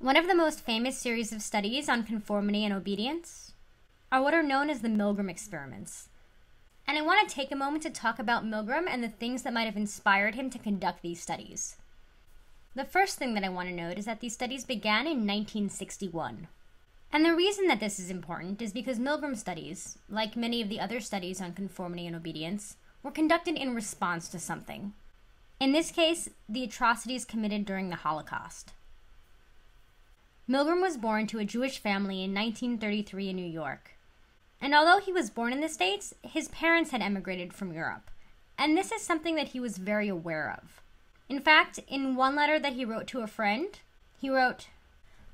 One of the most famous series of studies on conformity and obedience are what are known as the Milgram experiments. And I want to take a moment to talk about Milgram and the things that might have inspired him to conduct these studies. The first thing that I want to note is that these studies began in 1961. And the reason that this is important is because Milgram studies, like many of the other studies on conformity and obedience, were conducted in response to something. In this case, the atrocities committed during the Holocaust. Milgram was born to a Jewish family in 1933 in New York. And although he was born in the States, his parents had emigrated from Europe. And this is something that he was very aware of. In fact, in one letter that he wrote to a friend, he wrote,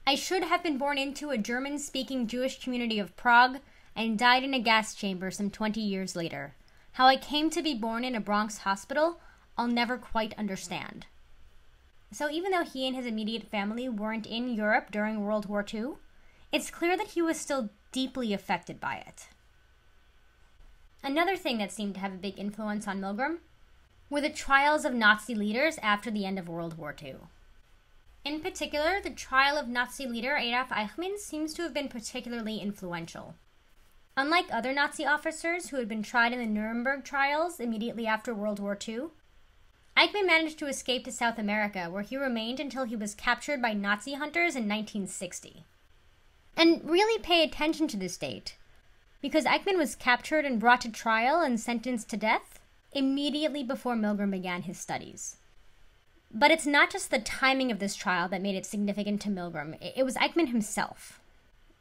"I should have been born into a German-speaking Jewish community of Prague and died in a gas chamber some 20 years later. How I came to be born in a Bronx hospital, I'll never quite understand." So even though he and his immediate family weren't in Europe during World War II, it's clear that he was still deeply affected by it. Another thing that seemed to have a big influence on Milgram were the trials of Nazi leaders after the end of World War II. In particular, the trial of Nazi leader Adolf Eichmann seems to have been particularly influential. Unlike other Nazi officers who had been tried in the Nuremberg trials immediately after World War II, Eichmann managed to escape to South America, where he remained until he was captured by Nazi hunters in 1960. And really pay attention to this date, because Eichmann was captured and brought to trial and sentenced to death immediately before Milgram began his studies. But it's not just the timing of this trial that made it significant to Milgram, it was Eichmann himself.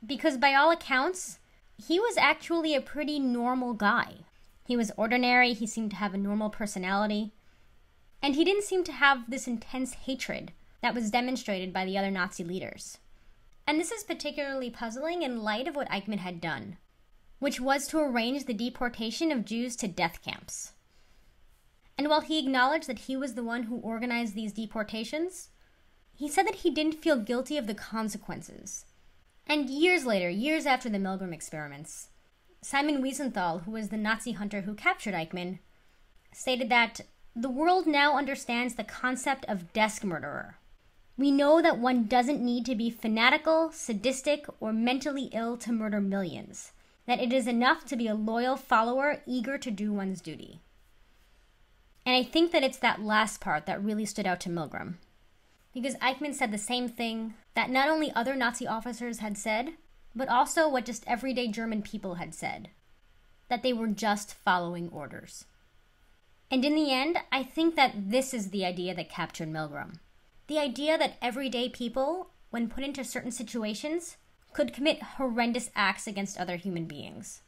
Because by all accounts, he was actually a pretty normal guy. He was ordinary, he seemed to have a normal personality, and he didn't seem to have this intense hatred that was demonstrated by the other Nazi leaders. And this is particularly puzzling in light of what Eichmann had done, which was to arrange the deportation of Jews to death camps. And while he acknowledged that he was the one who organized these deportations, he said that he didn't feel guilty of the consequences. And years later, years after the Milgram experiments, Simon Wiesenthal, who was the Nazi hunter who captured Eichmann, stated that the world now understands the concept of desk murderer. We know that one doesn't need to be fanatical, sadistic, or mentally ill to murder millions, that it is enough to be a loyal follower eager to do one's duty. And I think that it's that last part that really stood out to Milgram. Because Eichmann said the same thing that not only other Nazi officers had said, but also what just everyday German people had said, that they were just following orders. And in the end, I think that this is the idea that captured Milgram. The idea that everyday people, when put into certain situations, could commit horrendous acts against other human beings.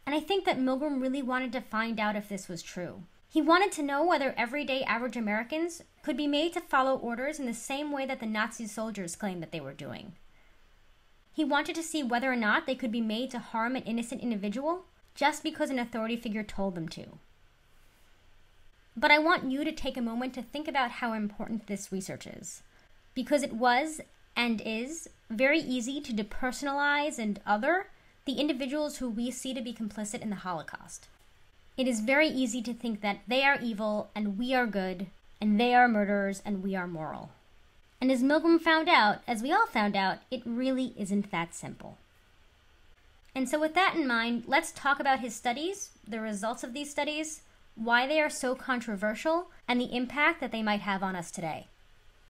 And I think that Milgram really wanted to find out if this was true. He wanted to know whether everyday average Americans could be made to follow orders in the same way that the Nazi soldiers claimed that they were doing. He wanted to see whether or not they could be made to harm an innocent individual just because an authority figure told them to. But I want you to take a moment to think about how important this research is, because it was, and is, very easy to depersonalize and other the individuals who we see to be complicit in the Holocaust. It is very easy to think that they are evil and we are good, and they are murderers and we are moral. And as Milgram found out, as we all found out, it really isn't that simple. And so with that in mind, let's talk about his studies, the results of these studies, why they are so controversial, and the impact that they might have on us today.